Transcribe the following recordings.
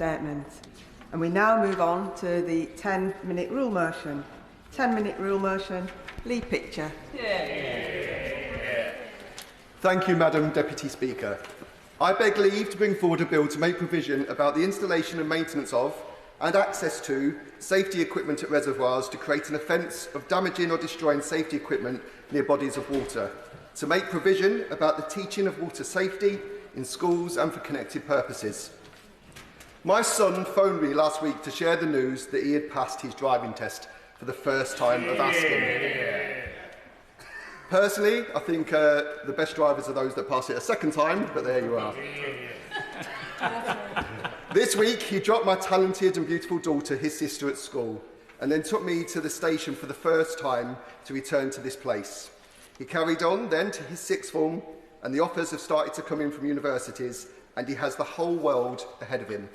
statement. And we now move on to the 10-minute rule motion. 10-minute rule motion. Lee Picture. Thank you, Madam Deputy Speaker. I beg leave to bring forward a bill to make provision about the installation and maintenance of and access to safety equipment at reservoirs to create an offence of damaging or destroying safety equipment near bodies of water, to make provision about the teaching of water safety in schools and for connected purposes. My son phoned me last week to share the news that he had passed his driving test for the first time of asking. Personally, I think the best drivers are those that pass it a second time, but there you are. This week, he dropped my talented and beautiful daughter, his sister, at school, and then took me to the station for the first time to return to this place. He carried on then to his sixth form, and the offers have started to come in from universities, and he has the whole world ahead of him.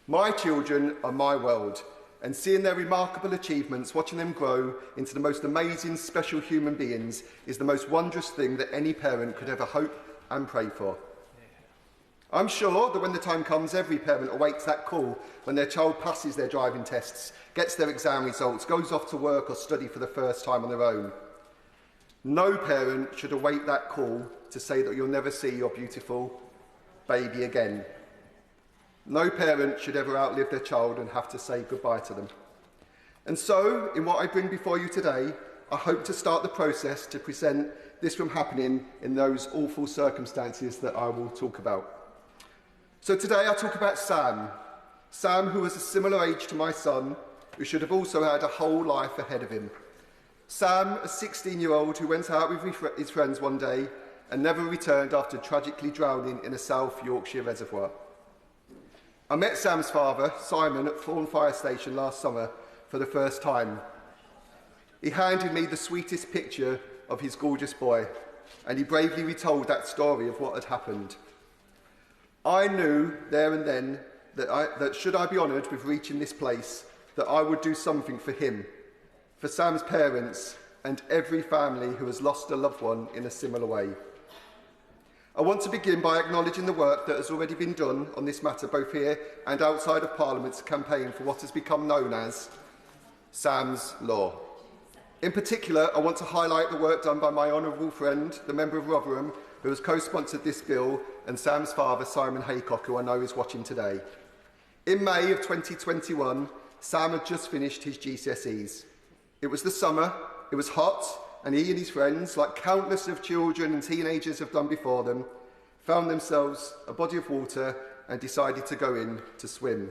My children are my world, and seeing their remarkable achievements, watching them grow into the most amazing, special human beings is the most wondrous thing that any parent could ever hope and pray for. I'm sure that when the time comes, every parent awaits that call when their child passes their driving tests, gets their exam results, goes off to work or study for the first time on their own. No parent should await that call to say that you'll never see your beautiful baby again. No parent should ever outlive their child and have to say goodbye to them. And so, in what I bring before you today, I hope to start the process to prevent this from happening in those awful circumstances that I will talk about. So today I talk about Sam. Sam, who was a similar age to my son, who should have also had a whole life ahead of him. Sam, a 16-year-old who went out with his friends one day and never returned after tragically drowning in a South Yorkshire reservoir. I met Sam's father, Simon, at Thorn Fire Station last summer for the first time. He handed me the sweetest picture of his gorgeous boy, and he bravely retold that story of what had happened. I knew there and then that should I be honoured with reaching this place, that I would do something for him, for Sam's parents, and every family who has lost a loved one in a similar way. I want to begin by acknowledging the work that has already been done on this matter, both here and outside of Parliament, to campaign for what has become known as Sam's Law. In particular, I want to highlight the work done by my honourable friend, the member of Rotherham, who has co-sponsored this bill, and Sam's father, Simon Haycock, who I know is watching today. In May of 2021, Sam had just finished his GCSEs. It was the summer, it was hot, and he and his friends, like countless of children and teenagers have done before them, found themselves a body of water and decided to go in to swim.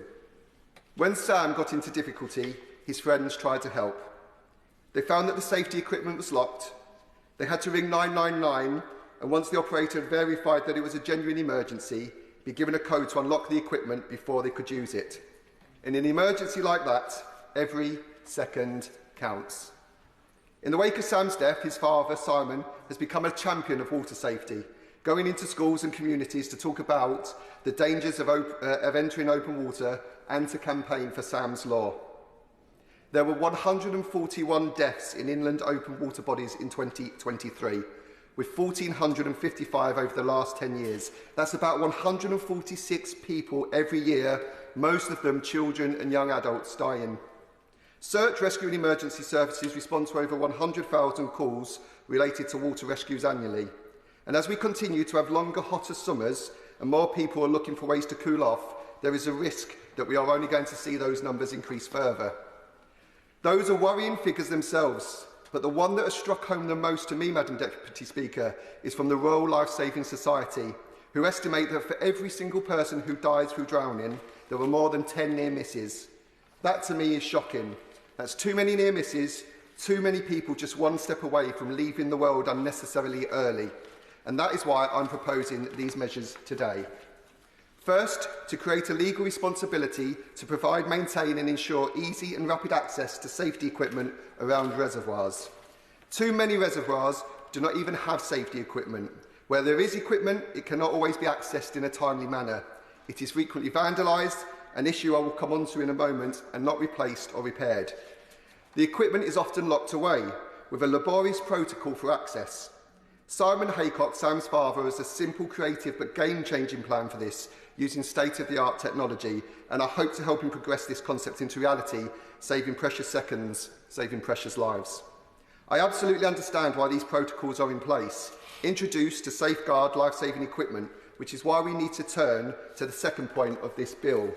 When Sam got into difficulty, his friends tried to help. They found that the safety equipment was locked. They had to ring 999, and once the operator had verified that it was a genuine emergency, be given a code to unlock the equipment before they could use it. In an emergency like that, every second counts. In the wake of Sam's death, his father, Simon, has become a champion of water safety, going into schools and communities to talk about the dangers of entering open water and to campaign for Sam's Law. There were 141 deaths in inland open water bodies in 2023, with 1,455 over the last 10 years. That's about 146 people every year, most of them children and young adults dying. Search, rescue and emergency services respond to over 100,000 calls related to water rescues annually. And as we continue to have longer, hotter summers and more people are looking for ways to cool off, there is a risk that we are only going to see those numbers increase further. Those are worrying figures themselves, but the one that has struck home the most to me, Madam Deputy Speaker, is from the Royal Life Saving Society, who estimate that for every single person who dies through drowning, there were more than 10 near misses. That to me is shocking. That's too many near misses, too many people just one step away from leaving the world unnecessarily early. And that is why I'm proposing these measures today. First, to create a legal responsibility to provide, maintain and ensure easy and rapid access to safety equipment around reservoirs. Too many reservoirs do not even have safety equipment. Where there is equipment, it cannot always be accessed in a timely manner. It is frequently vandalised, an issue I will come on to in a moment, and not replaced or repaired. The equipment is often locked away, with a laborious protocol for access. Simon Haycock, Sam's father, has a simple, creative but game-changing plan for this, using state-of-the-art technology, and I hope to help him progress this concept into reality, saving precious seconds, saving precious lives. I absolutely understand why these protocols are in place, introduced to safeguard life-saving equipment, which is why we need to turn to the second point of this bill,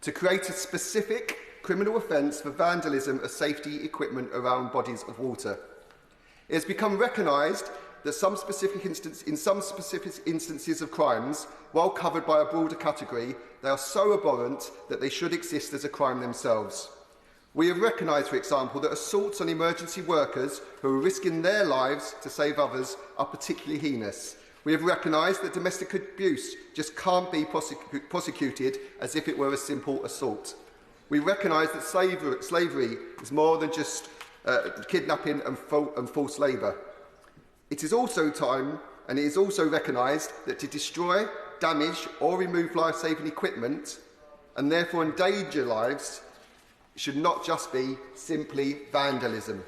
to create a specific criminal offence for vandalism of safety equipment around bodies of water. It has become recognised that in some specific instances of crimes, while covered by a broader category, they are so abhorrent that they should exist as a crime themselves. We have recognised, for example, that assaults on emergency workers who are risking their lives to save others are particularly heinous. We have recognised that domestic abuse just can't be prosecuted as if it were a simple assault. We recognise that slavery is more than just kidnapping and forced labour. It is also time, and it is also recognised, that to destroy, damage or remove life-saving equipment, and therefore endanger lives, should not just be simply vandalism.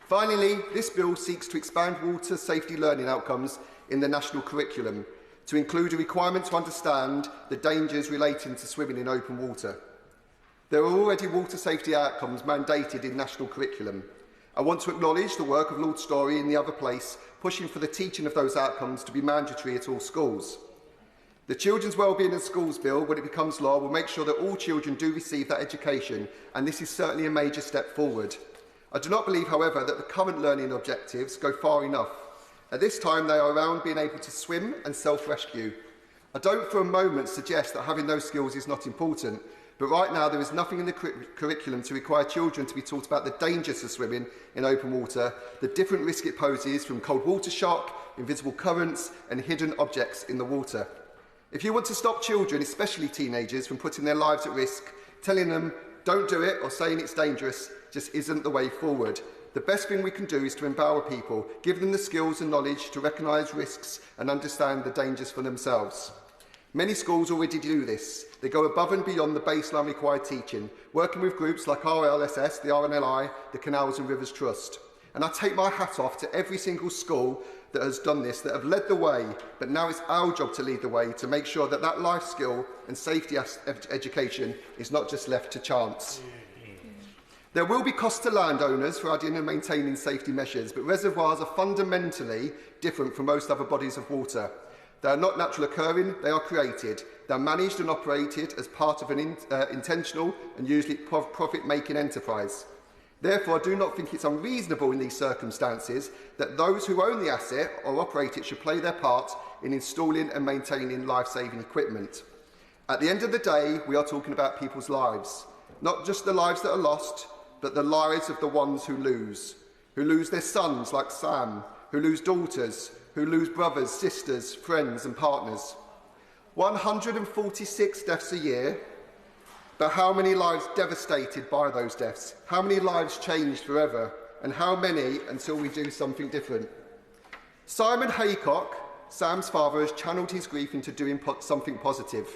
Finally, this bill seeks to expand water safety learning outcomes in the national curriculum to include a requirement to understand the dangers relating to swimming in open water. There are already water safety outcomes mandated in national curriculum. I want to acknowledge the work of Lord Storey in the other place, pushing for the teaching of those outcomes to be mandatory at all schools. The Children's Wellbeing in Schools Bill, when it becomes law, will make sure that all children do receive that education, and this is certainly a major step forward. I do not believe, however, that the current learning objectives go far enough. At this time, they are around being able to swim and self-rescue. I don't for a moment suggest that having those skills is not important, but right now there is nothing in the curriculum to require children to be taught about the dangers of swimming in open water, the different risk it poses from cold water shock, invisible currents and hidden objects in the water. If you want to stop children, especially teenagers, from putting their lives at risk, telling them don't do it or saying it's dangerous just isn't the way forward. The best thing we can do is to empower people, give them the skills and knowledge to recognise risks and understand the dangers for themselves. Many schools already do this. They go above and beyond the baseline required teaching, working with groups like RLSS, the RNLI, the Canals and Rivers Trust. And I take my hat off to every single school that has done this, that have led the way, but now it's our job to lead the way, to make sure that that life skill and safety education is not just left to chance. There will be costs to landowners for adding and maintaining safety measures, but reservoirs are fundamentally different from most other bodies of water. They are not natural occurring, they are created. They are managed and operated as part of an intentional and usually profit-making enterprise. Therefore, I do not think it's unreasonable in these circumstances that those who own the asset or operate it should play their part in installing and maintaining life-saving equipment. At the end of the day, we are talking about people's lives. Not just the lives that are lost, but the lives of the ones who lose their sons like Sam, who lose daughters, who lose brothers, sisters, friends and partners. 146 deaths a year, but how many lives devastated by those deaths? How many lives changed forever? And how many until we do something different? Simon Haycock, Sam's father, has channeled his grief into doing something positive.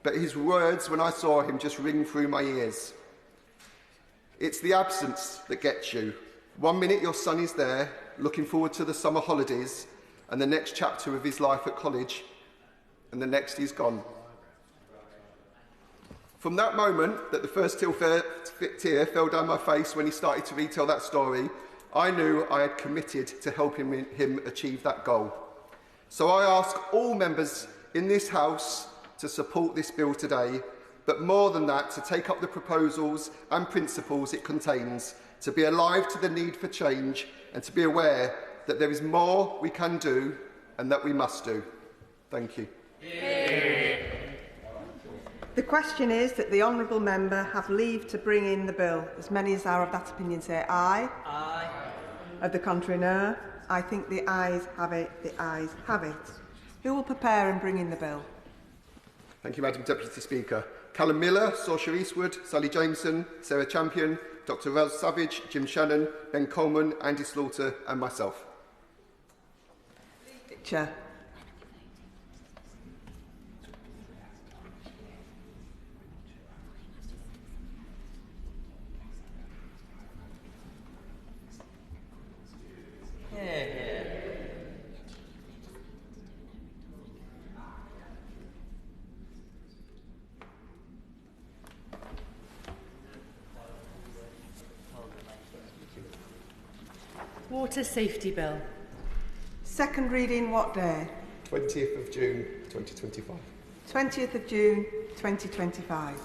But his words when I saw him just ring through my ears. It's the absence that gets you. 1 minute your son is there, looking forward to the summer holidays, and the next chapter of his life at college, and the next he's gone. From that moment that the first tear fell down my face when he started to retell that story, I knew I had committed to helping him achieve that goal. So I ask all members in this House to support this bill today, but more than that, to take up the proposals and principles it contains, to be alive to the need for change, and to be aware that there is more we can do and that we must do. Thank you. The question is that the Honourable Member have leave to bring in the bill. As many as are of that opinion say aye. Aye. Of the contrary, no. I think the ayes have it. The ayes have it. Who will prepare and bring in the bill? Thank you, Madam Deputy Speaker. Callum Miller, Saoirse Eastwood, Sally Jameson, Sarah Champion, Dr Raz Savage, Jim Shannon, Ben Coleman, Andy Slaughter and myself. Chair. Yeah. Water Safety Bill. Second reading what day? 20th of June 2025. 20th of June 2025.